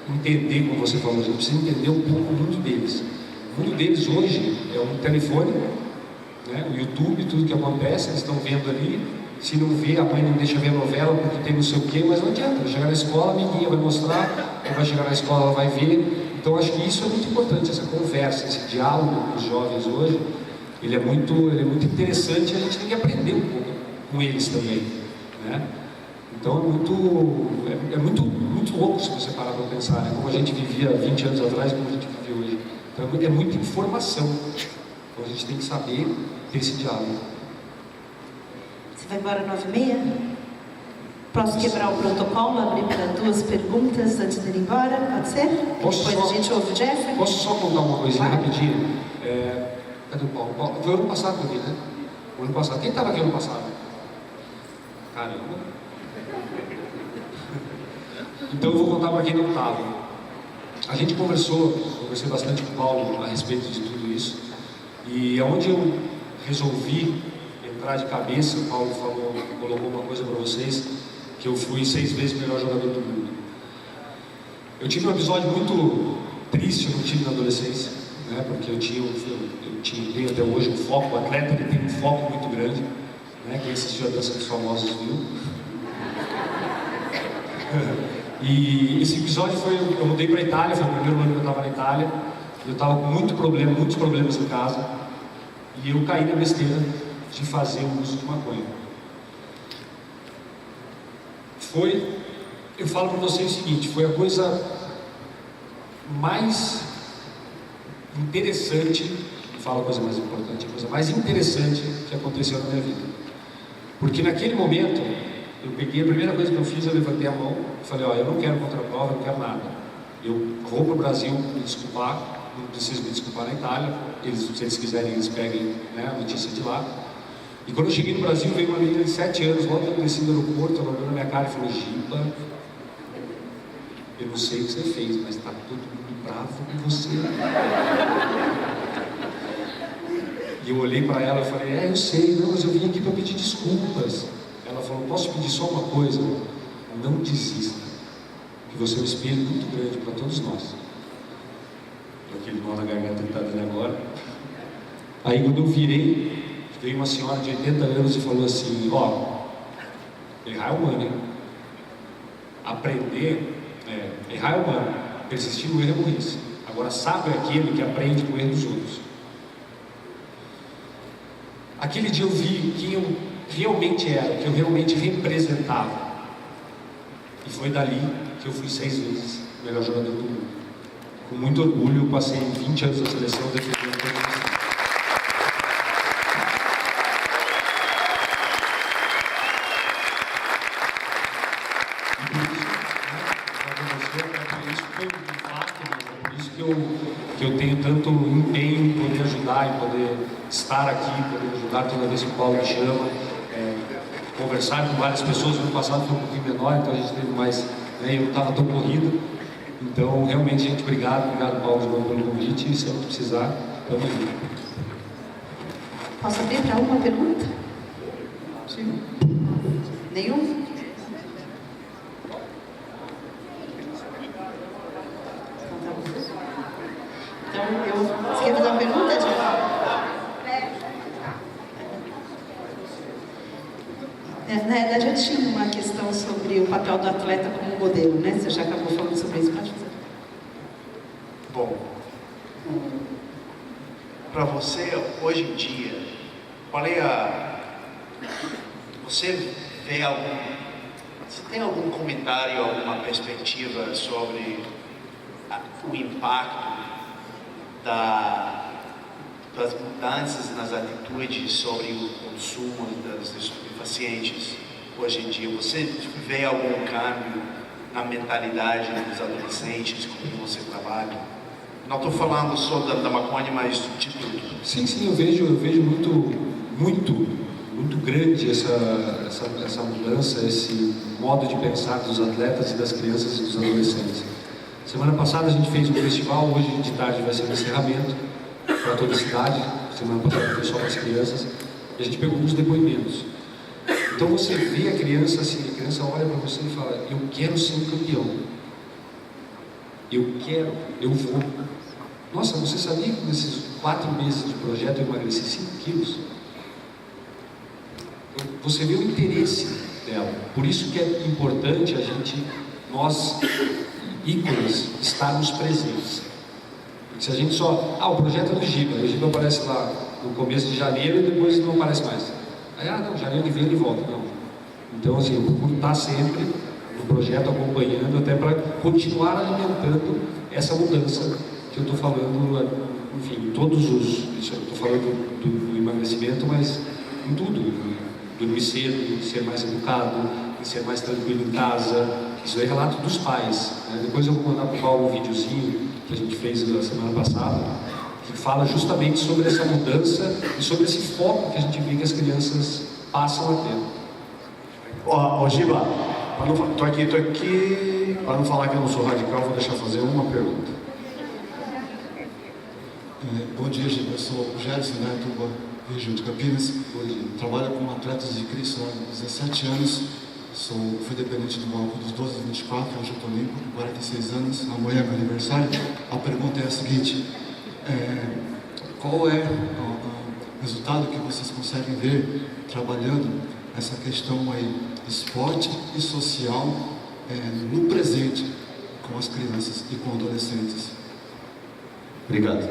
entender, como você falou, a gente precisa entender um pouco o mundo deles. O mundo deles hoje é um telefone, né? O YouTube, tudo que acontece, eles estão vendo ali. Se não vê, a mãe não deixa ver a novela porque tem não sei o quê, mas não adianta. Vai chegar na escola, a amiguinha vai mostrar, ou vai chegar na escola, ela vai ver. Então acho que isso é muito importante, essa conversa, esse diálogo com os jovens hoje, ele é muito interessante, e a gente tem que aprender um pouco com eles também, né? Então é muito louco se você parar para pensar, né? Como a gente vivia 20 anos atrás e como a gente vive hoje. Então é muita informação. Então a gente tem que saber ter esse diálogo. Você vai embora às 9h30? Posso quebrar o protocolo, abrir para 2 perguntas antes de ir embora? Pode ser? Depois a gente ouve o Jeffrey? Posso só contar uma coisinha rapidinho? Cadê o Paulo? Foi ano passado que eu vi, né? O ano passado. Quem estava aqui ano passado? Caramba! Então eu vou contar para quem não estava. A gente conversei bastante com o Paulo a respeito de tudo isso. E aonde eu resolvi entrar de cabeça, o Paulo colocou uma coisa para vocês, que eu fui 6 vezes o melhor jogador do mundo. Eu tive um episódio muito triste, eu não tive na adolescência, né? Porque eu tenho até hoje um foco, o atleta ele tem um foco muito grande, né? Quem assistiu a Dança dos Famosos viu. E esse episódio eu mudei para a Itália, foi o primeiro ano que eu estava na Itália, eu estava com muitos problemas em casa, e eu caí na besteira de fazer o uso de maconha. eu falo para vocês o seguinte, foi a coisa mais interessante, não falo a coisa mais importante, a coisa mais interessante que aconteceu na minha vida. Porque naquele momento, eu peguei, a primeira coisa que eu fiz, eu levantei a mão e falei, ó, eu não quero contraprova, eu não quero nada. Eu vou para o Brasil me desculpar, não preciso me desculpar na Itália, se eles quiserem, eles peguem, né, a notícia de lá. E quando eu cheguei no Brasil, veio uma menina de 7 anos, logo eu desci do aeroporto, ela olhou na minha cara e falou, Giba, eu não sei o que você fez, mas está todo mundo bravo com você. E eu olhei para ela e falei, eu sei, não, mas eu vim aqui para pedir desculpas. Ela falou, posso pedir só uma coisa? Não desista, que você é um espelho muito grande para todos nós. Aquele nó na garganta que está dando agora. Aí quando eu virei, veio uma senhora de 80 anos e falou assim, ó, errar é humano, hein? Aprender, errar é humano, persistir no erro é burrice. Agora sábio é aquele que aprende com o erro dos outros. Aquele dia eu vi quem eu realmente era, que eu realmente representava. E foi dali que eu fui 6 vezes o melhor jogador do mundo. Com muito orgulho, eu passei 20 anos na seleção defendendo todos os... que eu tenho tanto empenho em poder ajudar, em poder estar aqui, poder ajudar toda vez que o Paulo me chama, conversar com várias pessoas. No passado foi um pouquinho menor, então a gente teve mais, eu não estava tão corrido. Então, realmente, gente, obrigado Paulo, de novo pelo convite, e se eu precisar, estamos aí. Posso abrir para uma pergunta? Sim. Nenhum? Então, você quer fazer uma pergunta, Tiago? Na verdade, eu tinha uma questão sobre o papel do atleta como modelo, né? Você já acabou falando sobre isso, pode fazer. Bom, para você, hoje em dia, qual é você tem algum comentário, alguma perspectiva sobre o impacto das mudanças nas atitudes sobre o consumo das estupefacientes hoje em dia? Você vê algum câmbio na mentalidade dos adolescentes com quem você trabalha? Não estou falando só da maconha, mas de tudo. Sim, eu vejo muito grande essa mudança, esse modo de pensar dos atletas e das crianças e dos adolescentes. Semana passada a gente fez um festival, hoje de tarde vai ser um encerramento para toda a cidade. Semana passada foi só para as crianças e a gente pegou uns depoimentos. Então você vê a criança assim, a criança olha para você e fala, eu quero ser um campeão, eu vou. Nossa, você sabia que nesses 4 meses de projeto eu emagreci 5 quilos? Você vê o interesse dela, por isso que é importante nós ícones, estarmos presentes. Porque se a gente só, o projeto é do Giba, o Giba aparece lá no começo de janeiro e depois não aparece mais. Aí, não, janeiro que vem ele volta, não. Então, assim, eu procuro estar sempre no projeto, acompanhando, até para continuar alimentando essa mudança que eu estou falando, enfim, em todos os... Isso eu estou falando do emagrecimento, mas em tudo. Dormir cedo, ser mais educado, ser mais tranquilo em casa. Isso é relato dos pais, né? Depois eu vou mandar para o Paulo um videozinho que a gente fez na semana passada, que fala justamente sobre essa mudança e sobre esse foco que a gente vê que as crianças passam a ter. Giba, tô aqui, para não falar que eu não sou radical, vou deixar fazer uma pergunta. Bom dia, Giba, eu sou o Gerson Neto, região de Campinas. Trabalho com atletas de Cristo há 17 anos. Fui dependente do banco dos 12 aos 24, hoje eu estou limpo, com 46 anos, amanhã é meu aniversário. A pergunta é a seguinte, qual é o resultado que vocês conseguem ver trabalhando essa questão aí, esporte e social, no presente, com as crianças e com adolescentes? Obrigado.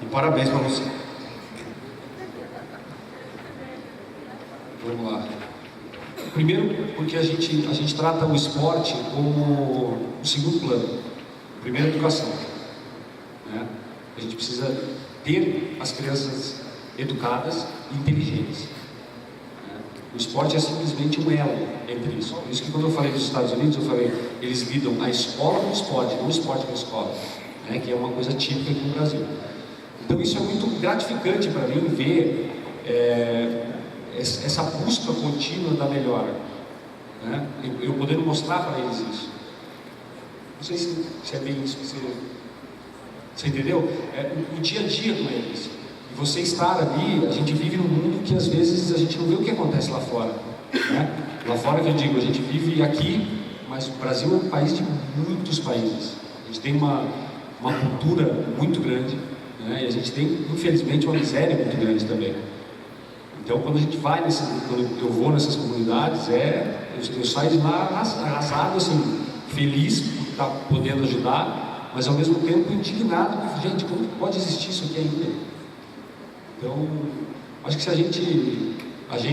E parabéns para você. Vamos lá. Primeiro, porque a gente trata o esporte como o segundo plano. Primeiro, a educação. Né? A gente precisa ter as crianças educadas e inteligentes. Né? O esporte é simplesmente um elo entre isso. Por isso que quando eu falei dos Estados Unidos, eu falei, eles lidam a escola com o esporte, não o esporte com a escola. Né? Que é uma coisa típica aqui no Brasil. Então isso é muito gratificante para mim ver essa busca contínua da melhora, né? Eu podendo mostrar para eles isso. Não sei se é bem isso que você entendeu? O dia a dia com eles. E você estar ali, a gente vive num mundo que às vezes a gente não vê o que acontece lá fora, né? Lá fora que eu digo, a gente vive aqui, mas o Brasil é um país de muitos países. A gente tem uma cultura muito grande, né? E a gente tem, infelizmente, uma miséria muito grande também. Então, quando a gente vai quando eu vou nessas comunidades, eu saio de lá arrasado, assim, feliz por estar podendo ajudar, mas ao mesmo tempo indignado, porque, gente, como pode existir isso aqui ainda? Então, acho que se a gente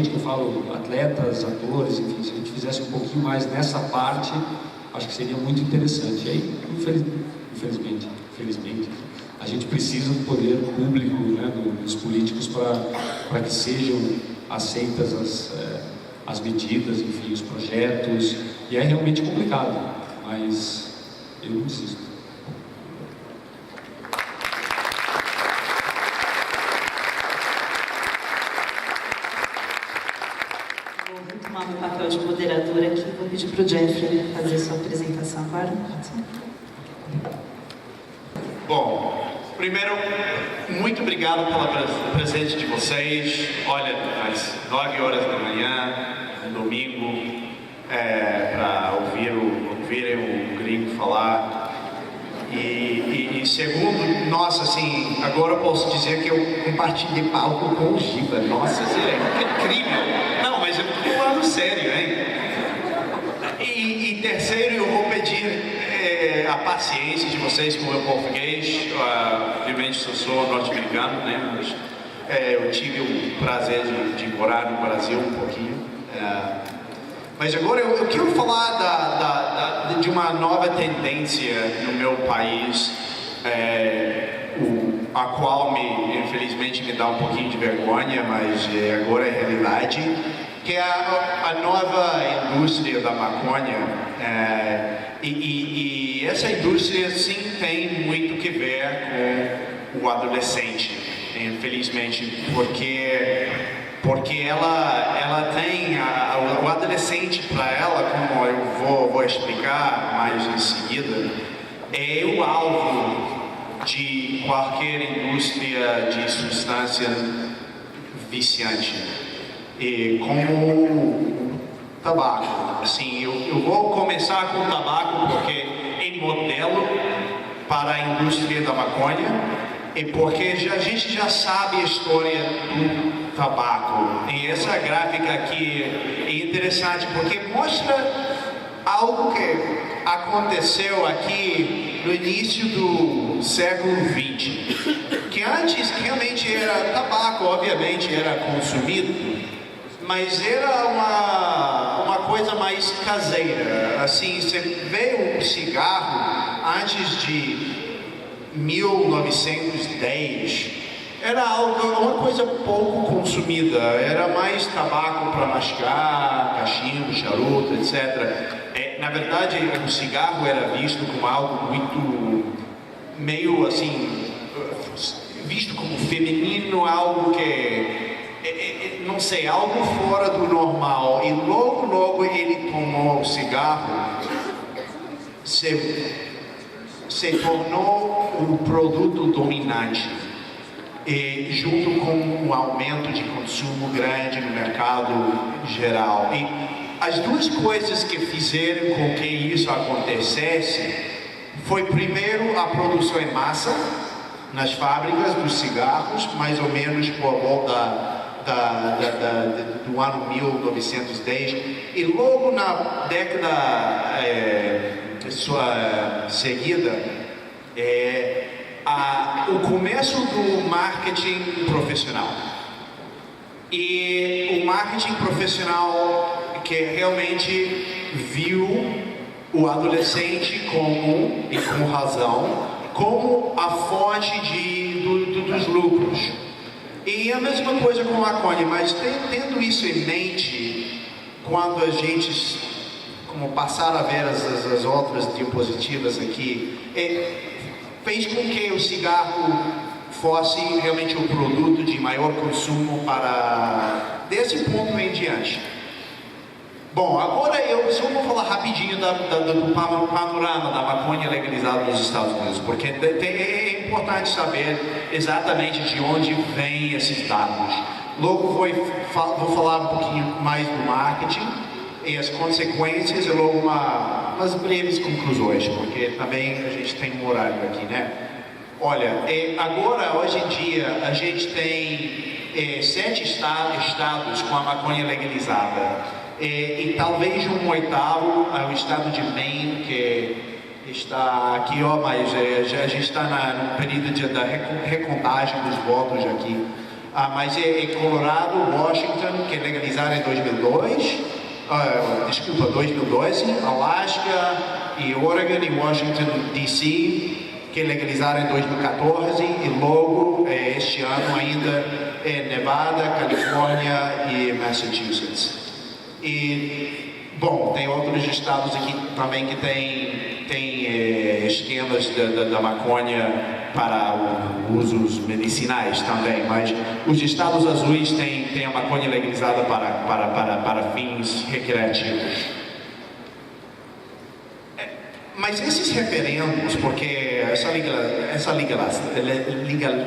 que eu falo, atletas, atores, enfim, se a gente fizesse um pouquinho mais nessa parte, acho que seria muito interessante. E aí, infelizmente, a gente precisa do poder público, né, dos políticos para que sejam aceitas as medidas, enfim, os projetos, e é realmente complicado, mas eu insisto. Vou retomar meu papel de moderadora aqui, vou pedir para o Jeffrey fazer sua apresentação agora. Bom, primeiro, muito obrigado pela presença de vocês. Olha, às 9 horas da manhã, no domingo, para ouvirem o gringo falar. E segundo, nossa, assim, agora eu posso dizer que eu compartilhei palco com o Giba. Nossa, isso é incrível. Não, mas eu estou falando sério, hein? E terceiro, eu vou pedir a paciência de vocês com o meu português. Obviamente eu sou norte-americano, né? Mas eu tive o prazer de morar no Brasil um pouquinho. Mas agora eu quero falar de uma nova tendência no meu país, a qual infelizmente me dá um pouquinho de vergonha, mas agora é realidade, que é a nova indústria da maconha. E essa indústria sim tem muito que ver com o adolescente, infelizmente, porque ela tem o adolescente, para ela, como eu vou explicar mais em seguida, é o alvo de qualquer indústria de substância viciante, e como o tabaco. Assim, eu vou começar com o tabaco porque é modelo para a indústria da maconha, e porque a gente já sabe a história do tabaco. E essa gráfica aqui é interessante porque mostra algo que aconteceu aqui no início do século XX, que antes realmente era tabaco, obviamente era consumido, mas era uma coisa mais caseira. Assim, você vê um cigarro antes de 1910, era uma coisa pouco consumida, era mais tabaco para mastigar, cachimbo, charuto, etc. Na verdade, o cigarro era visto como algo muito, meio assim, visto como feminino, algo que, não sei, algo fora do normal. E logo ele tomou o cigarro, se tornou um produto dominante, e junto com um aumento de consumo grande no mercado geral. E as duas coisas que fizeram com que isso acontecesse foi, primeiro, a produção em massa nas fábricas dos cigarros, mais ou menos por volta do ano 1910, e logo na década seguida, o começo do marketing profissional. E o marketing profissional que realmente viu o adolescente como, e com razão, como a fonte dos lucros. E a mesma coisa com a maconha, mas tendo isso em mente, quando a gente, como passar a ver as outras diapositivas aqui, fez com que o cigarro fosse realmente um produto de maior consumo desse ponto em diante. Bom, agora eu só vou falar rapidinho do panorama da maconha legalizada nos Estados Unidos, porque é importante saber exatamente de onde vêm esses dados. Logo vou falar um pouquinho mais do marketing e as consequências e logo umas breves conclusões, porque também a gente tem um horário aqui, né? Olha, agora, hoje em dia, a gente tem 7 estados com a maconha legalizada. E talvez um oitavo, o estado de Maine, que está aqui, mas a gente está no período da recontagem dos votos aqui. Mas Colorado, Washington, que legalizaram em 2012, Alaska e Oregon e Washington, D.C., que legalizaram em 2014 e logo este ano ainda Nevada, Califórnia e Massachusetts. E, bom, tem outros estados aqui também que tem esquemas da maconha para usos medicinais também, mas os estados azuis têm a maconha legalizada para fins recreativos. Mas esses referendos, porque essa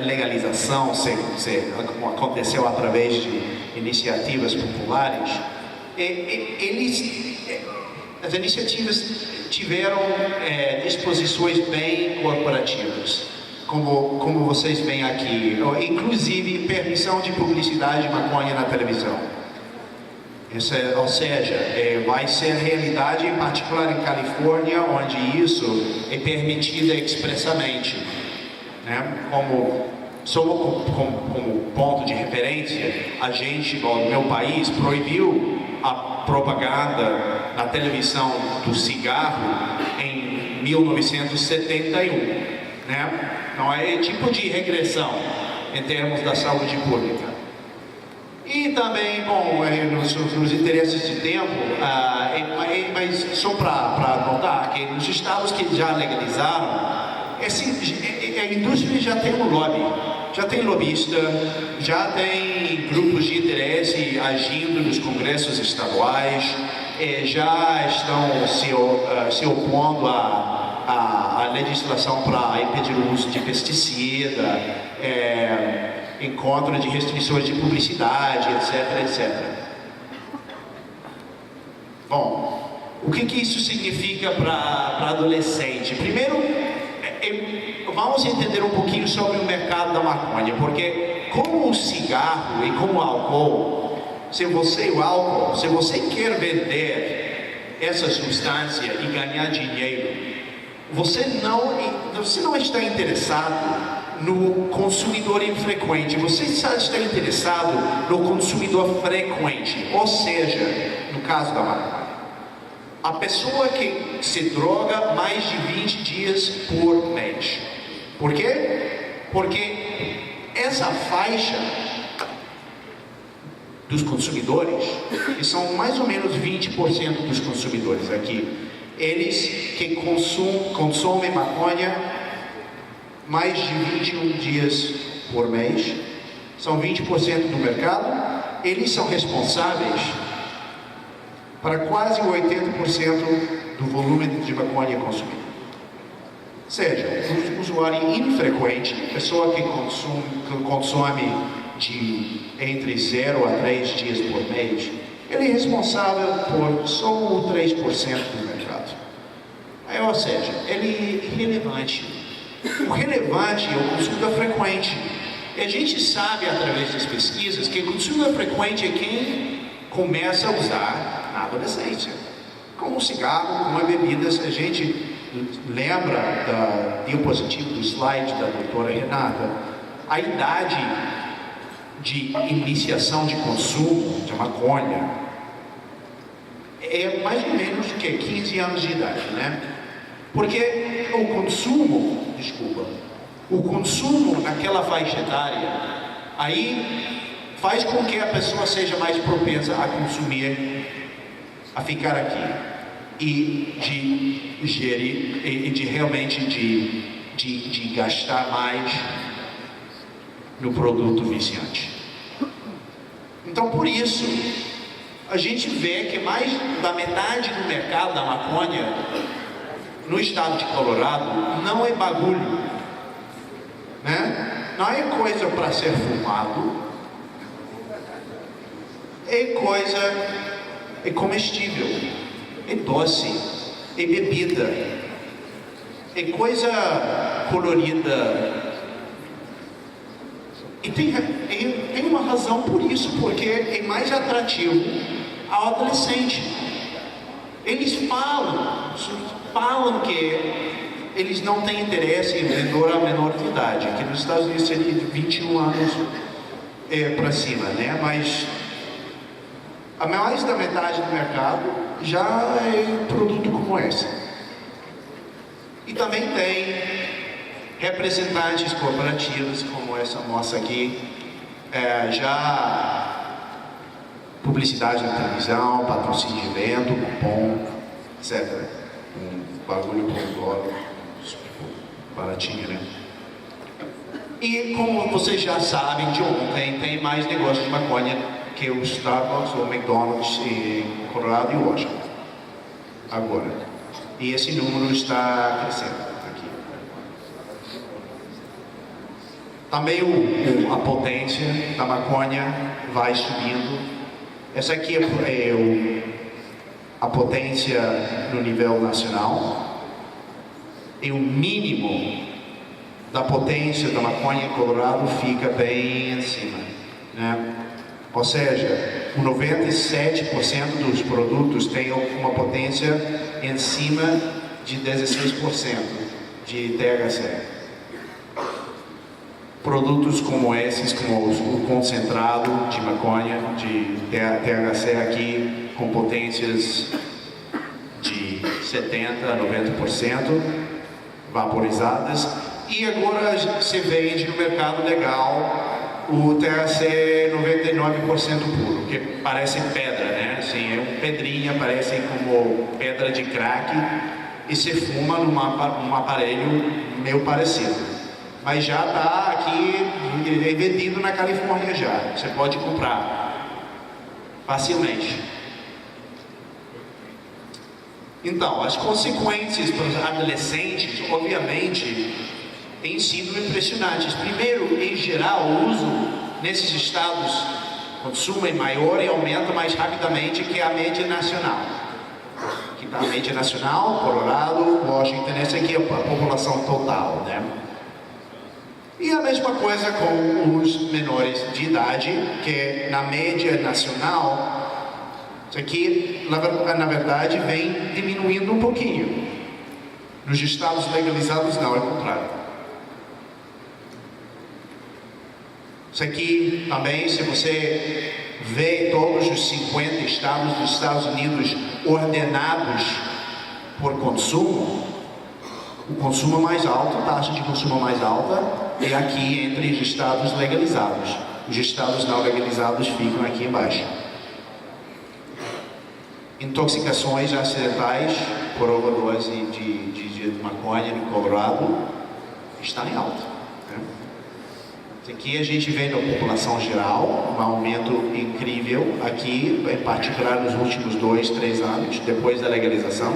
legalização aconteceu através de iniciativas populares, as iniciativas tiveram disposições bem corporativas, como vocês veem aqui, inclusive permissão de publicidade de maconha na televisão. Ou seja, vai ser realidade, em particular em Califórnia, onde isso é permitido expressamente, né? Como ponto de referência, a gente, no meu país, proibiu a propaganda na televisão do cigarro em 1971, né? Então é tipo de regressão em termos da saúde pública. E também, bom, nos interesses de tempo, mas só para notar que nos estados que já legalizaram, a indústria já tem um lobby, já tem lobista, já tem grupos de interesse agindo nos congressos estaduais, já estão se opondo à legislação para impedir o uso de pesticida, em contra de restrições de publicidade, etc. Bom, o que isso significa para adolescente? Primeiro, vamos entender um pouquinho sobre o mercado da maconha, porque como o cigarro e como o álcool, se você quer vender essa substância e ganhar dinheiro, você não está interessado no consumidor infrequente, você está interessado no consumidor frequente, ou seja, no caso da maconha, a pessoa que se droga mais de 20 dias por mês. Por quê? Porque essa faixa dos consumidores, que são mais ou menos 20% dos consumidores aqui, eles que consomem maconha mais de 21 dias por mês, são 20% do mercado, eles são responsáveis para quase 80% do volume de maconha consumido. Ou seja, um usuário infrequente, pessoa que consome de entre 0 a 3 dias por mês, ele é responsável por só 3% do mercado. Ou seja, ele é irrelevante. O relevante é o consumidor frequente. E a gente sabe, através das pesquisas, que o consumidor frequente é quem começa a usar na adolescência. Como o cigarro, como as bebidas, a gente lembra da diapositiva do slide da doutora Renata, a idade de iniciação de consumo de maconha é mais ou menos o quê? 15 anos de idade, né? Porque o consumo naquela faixa etária, aí faz com que a pessoa seja mais propensa a consumir, a ficar aqui e de gerir, e de realmente de gastar mais no produto viciante. Então, por isso, a gente vê que mais da metade do mercado da maconha no estado de Colorado não é bagulho, né? Não é coisa para ser fumado, é comestível, é doce, é bebida, é coisa colorida. E tem uma razão por isso, porque é mais atrativo ao adolescente. Eles falam que eles não têm interesse em vender a menor de idade, que nos Estados Unidos seria de 21 anos para cima, né? Mas a mais da metade do mercado já é produto como esse. E também tem representantes corporativos como essa moça aqui, já publicidade na televisão, patrocínio de evento, cupom, etc. Bagulho com dólar, baratinho, né? E como vocês já sabem de ontem, tem mais negócio de maconha que o Starbucks ou McDonald's em Colorado e Washington. Agora. E esse número está crescendo aqui. Também a potência da maconha vai subindo. Essa aqui é a potência no nível nacional. E o mínimo da potência da maconha em Colorado fica bem em cima, né? Ou seja, 97% dos produtos têm uma potência em cima de 16% de THC. Produtos como esses, como o concentrado de maconha, de THC aqui, com potências de 70% a 90% vaporizadas. E agora se vende no mercado legal o THC 99% puro, que parece pedra, né? Assim, é uma pedrinha, parece como pedra de crack, e se fuma num aparelho meio parecido. Mas já está aqui, é vendido na Califórnia já, você pode comprar facilmente. Então, as consequências para os adolescentes, obviamente, têm sido impressionantes. Primeiro, em geral, o uso nesses estados consumem maior e aumenta mais rapidamente que a média nacional. Aqui está a média nacional, Colorado, Washington, essa aqui é a população total, né? E a mesma coisa com os menores de idade, que na média nacional, isso aqui, na verdade, vem diminuindo um pouquinho. Nos estados legalizados, não, é o contrário. Isso aqui também, se você vê todos os 50 estados dos Estados Unidos ordenados por consumo, o consumo mais alto, a taxa de consumo mais alta é aqui entre os estados legalizados. Os estados não legalizados ficam aqui embaixo. Intoxicações acidentais por overdose de maconha no Colorado está em alta. Aqui a gente vê na população geral um aumento incrível aqui, em particular nos últimos 2, 3 anos, depois da legalização.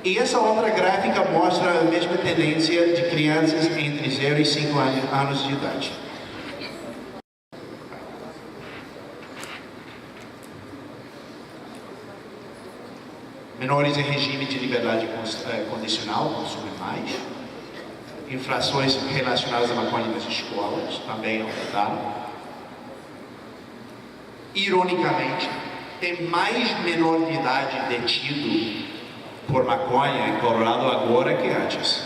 E essa outra gráfica mostra a mesma tendência de crianças entre 0 e 5 anos de idade. Menores em regime de liberdade condicional consumem mais. Infrações relacionadas à maconha nas escolas também aumentaram. Ironicamente, tem mais menor de idade detido por maconha em Colorado agora que antes,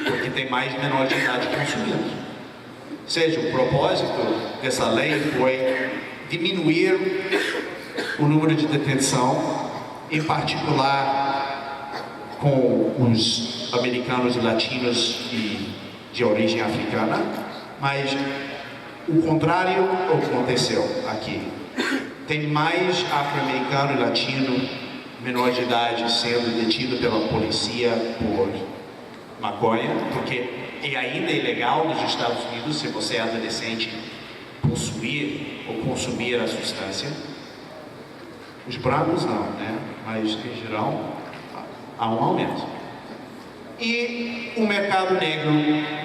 porque tem mais menor de idade consumindo. Ou seja, o propósito dessa lei foi diminuir o número de detenção em particular com os americanos e latinos de origem africana, mas o contrário aconteceu aqui. Tem mais afro-americano e latino menor de idade sendo detido pela polícia por maconha, porque ainda é ilegal nos Estados Unidos, se você é adolescente, possuir ou consumir a substância. Os brancos não, né? Mas em geral há um aumento. E o mercado negro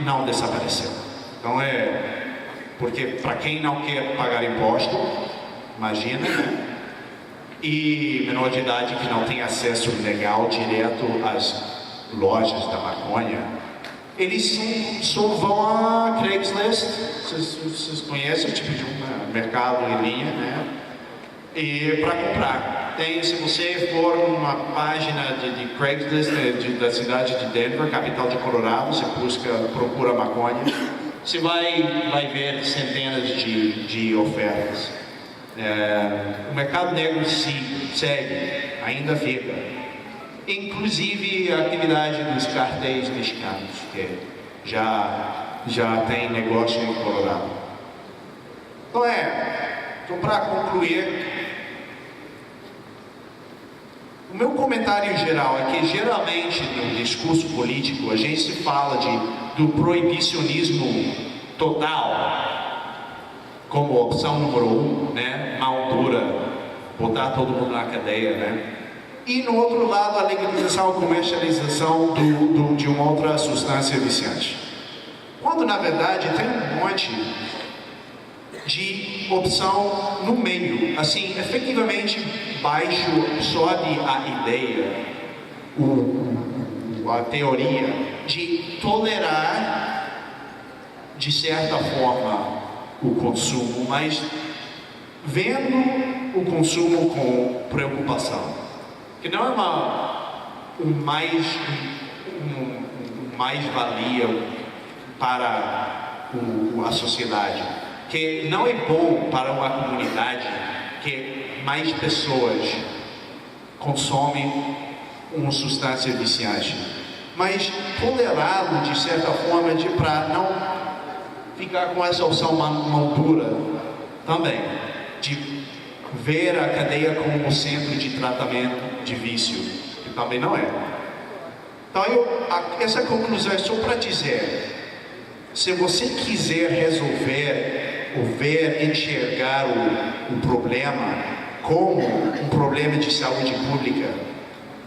não desapareceu. Então porque para quem não quer pagar imposto, imagina, né? E menor de idade que não tem acesso legal direto às lojas da maconha, eles só vão a Craigslist. Vocês conhecem o tipo de mercado em linha, né? E para comprar. Se você for numa página de Craigslist da cidade de Denver, capital de Colorado, você procura maconha, você vai ver centenas de ofertas. O mercado negro segue, ainda fica. Inclusive a atividade dos cartéis mexicanos, que já tem negócio em Colorado. Então para concluir, o meu comentário geral é que geralmente no discurso político a gente se fala do proibicionismo total como opção número 1, né? Mão dura, botar todo mundo na cadeia, né? E no outro lado a legalização, a comercialização de uma outra substância viciante. Quando na verdade tem um monte de opção no meio, assim, efetivamente baixo só de a ideia, a teoria de tolerar de certa forma o consumo, mas vendo o consumo com preocupação, que não é um mais-valia para a sociedade, que não é bom para uma comunidade que mais pessoas consomem uma substância viciante, mas tolerá-lo de certa forma para não ficar com essa opção mão dura também, de ver a cadeia como centro de tratamento de vício, que também não é. Então essa conclusão é só para dizer, se você quiser resolver ou enxergar o problema como um problema de saúde pública,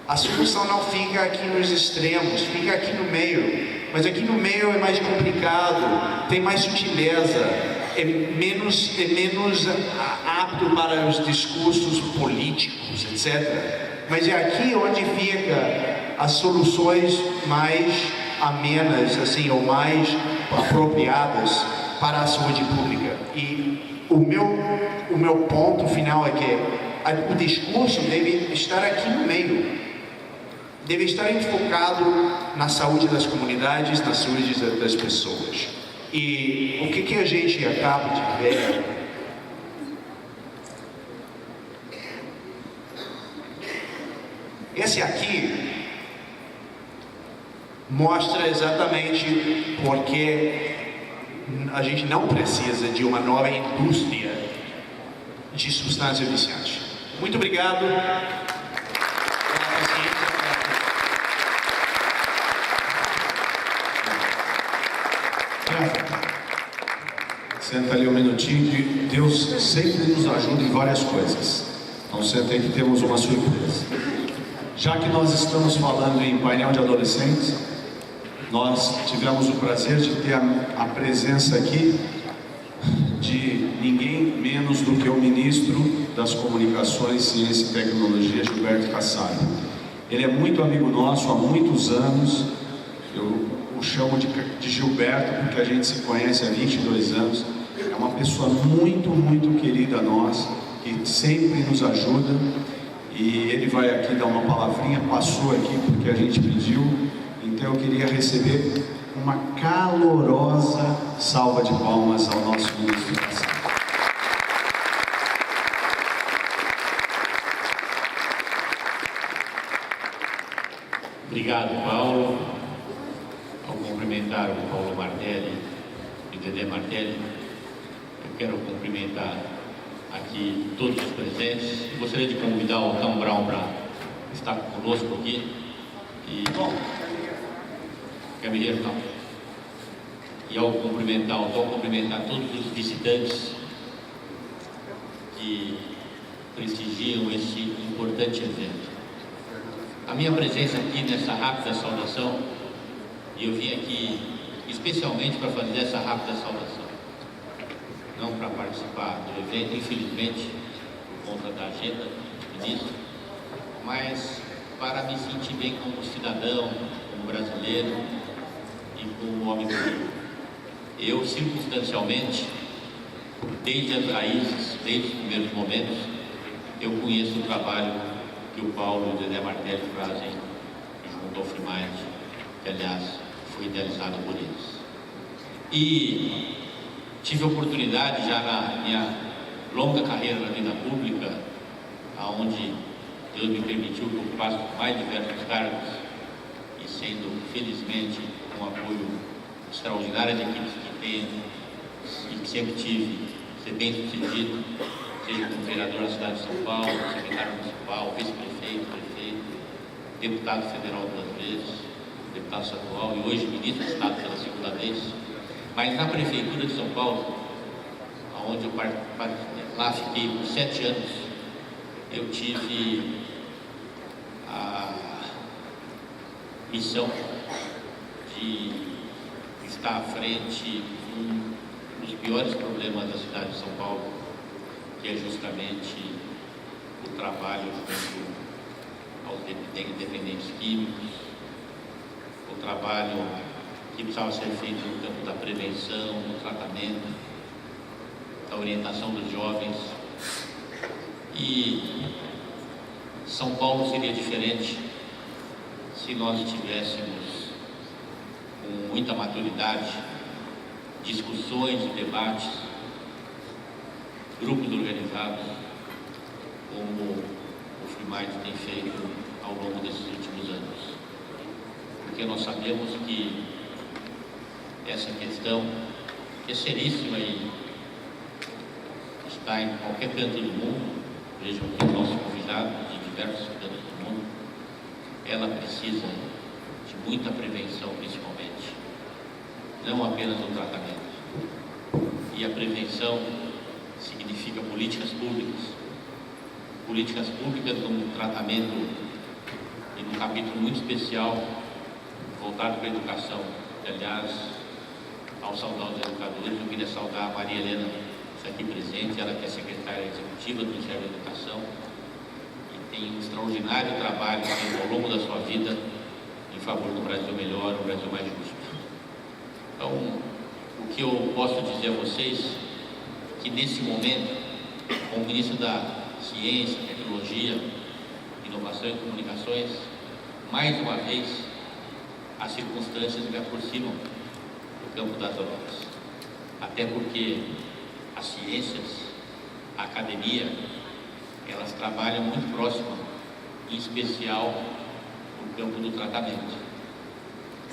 a solução não fica aqui nos extremos, fica aqui no meio. Mas aqui no meio é mais complicado, tem mais sutileza, é menos apto para os discursos políticos, etc. Mas é aqui onde fica as soluções mais amenas, assim, ou mais apropriadas para a saúde pública. E o meu ponto final é que o discurso deve estar aqui no meio. Deve estar enfocado na saúde das comunidades, na saúde das pessoas. E o que a gente acaba de ver esse aqui mostra exatamente porque a gente não precisa de uma nova indústria de substância viciante. Muito obrigado. Senta ali um minutinho, Deus sempre nos ajuda em várias coisas. Então senta aí que temos uma surpresa. Já que nós estamos falando em painel de adolescentes, nós tivemos o prazer de ter a presença aqui de ninguém menos do que o ministro das Comunicações, Ciência e Tecnologia, Gilberto Kassab. Ele é muito amigo nosso há muitos anos. Eu o chamo de Gilberto porque a gente se conhece há 22 anos. É uma pessoa muito, muito querida a nós, que sempre nos ajuda. E ele vai aqui dar uma palavrinha, passou aqui porque a gente pediu. Então eu queria receber uma calorosa salva de palmas ao nosso ministro Kassab. Obrigado, Paulo. Ao cumprimentar o Paulo Martelli e o Dedé Martelli, eu quero cumprimentar aqui todos os presentes. Gostaria de convidar o Tom Brown para estar conosco aqui. E, bom, quer me ver, Tom? E ao cumprimentar o Tom, cumprimentar todos os visitantes que prestigiam este importante evento. A minha presença aqui nessa rápida saudação, e eu vim aqui especialmente para fazer essa rápida saudação, não para participar do evento, infelizmente, por conta da agenda do ministro, mas para me sentir bem como cidadão, como brasileiro e como homem político. Eu, circunstancialmente, desde as raízes, desde os primeiros momentos, eu conheço o trabalho que o Paulo e o Dedé Martelli fazem junto ao FreeMind, que aliás foi idealizado por eles. E tive a oportunidade já na minha longa carreira na vida pública, onde Deus me permitiu que eu ocupasse mais diversos cargos, e sendo felizmente um apoio extraordinário de equipes que tenho e que sempre tive, ser bem sucedido, seja como vereador da cidade de São Paulo, secretário municipal, vice-prefeito, prefeito, deputado federal 2 vezes, deputado estadual e hoje ministro do Estado pela 2ª vez. Mas na prefeitura de São Paulo, onde eu lá fiquei por 7 anos, eu tive a missão de estar à frente de um dos piores problemas da cidade de São Paulo, que é justamente o trabalho junto aos dependentes químicos, o trabalho que precisava ser feito no campo da prevenção, do tratamento, da orientação dos jovens. E São Paulo seria diferente se nós tivéssemos com muita maturidade discussões e debates, grupos organizados, como o FreeMind tem feito ao longo desses últimos anos. Porque nós sabemos que essa questão, que é seríssima e está em qualquer canto do mundo, vejam que o nosso convidado de diversos cantos do mundo, ela precisa de muita prevenção, principalmente, não apenas o tratamento. E a prevenção significa políticas públicas num tratamento e num capítulo muito especial voltado para a educação. E, aliás, ao saudar os educadores, eu queria saudar a Maria Helena, aqui presente, ela que é secretária executiva do Ministério da Educação e tem um extraordinário trabalho ao longo da sua vida em favor do Brasil melhor, um Brasil mais justo. Então, o que eu posso dizer a vocês que nesse momento, como ministro da Ciência, Tecnologia, Inovação e Comunicações, mais uma vez as circunstâncias me aproximam do campo das drogas, até porque as ciências, a academia, elas trabalham muito próximo, em especial no campo do tratamento.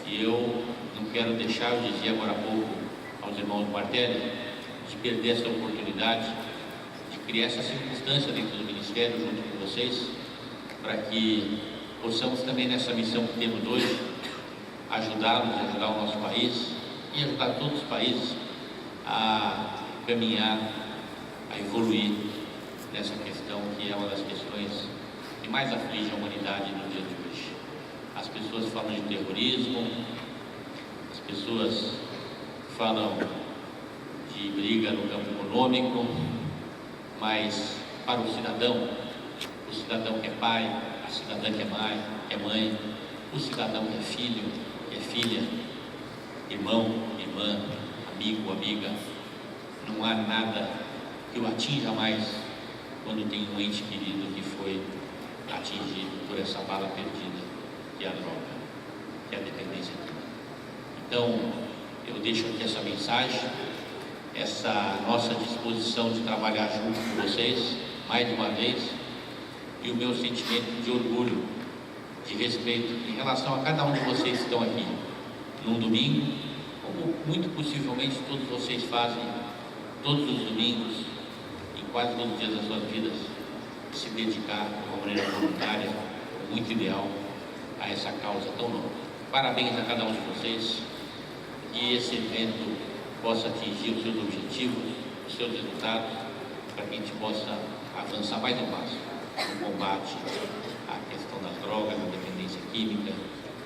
E eu não quero deixar, eu dizia agora há pouco aos irmãos Martelli, de perder essa oportunidade de criar essa circunstância dentro do Ministério, junto com vocês, para que possamos também nessa missão que temos hoje, ajudá-los, ajudar o nosso país e ajudar todos os países a caminhar, a evoluir nessa questão que é uma das questões que mais aflige a humanidade no dia de hoje. As pessoas falam de terrorismo, as pessoas falam de briga no campo econômico, mas para o cidadão que é pai, a cidadã que é mãe, o cidadão que é filho, que é filha, irmão, irmã, amigo, amiga, não há nada que o atinja mais quando tem um ente querido que foi atingido por essa bala perdida, que é a droga, que é a dependência química. Então, eu deixo aqui essa mensagem, essa nossa disposição de trabalhar junto com vocês, mais uma vez, e o meu sentimento de orgulho de respeito em relação a cada um de vocês que estão aqui num domingo, como muito possivelmente todos vocês fazem todos os domingos e quase todos os dias das suas vidas, se dedicar de uma maneira voluntária, muito ideal, a essa causa tão nobre. Parabéns a cada um de vocês, que esse evento possa atingir os seus objetivos, os seus resultados, para que a gente possa avançar mais um passo no combate à questão das drogas, da dependência química,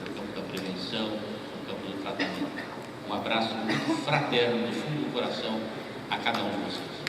no campo da prevenção, no campo do tratamento. Um abraço muito fraterno do fundo do coração a cada um de vocês.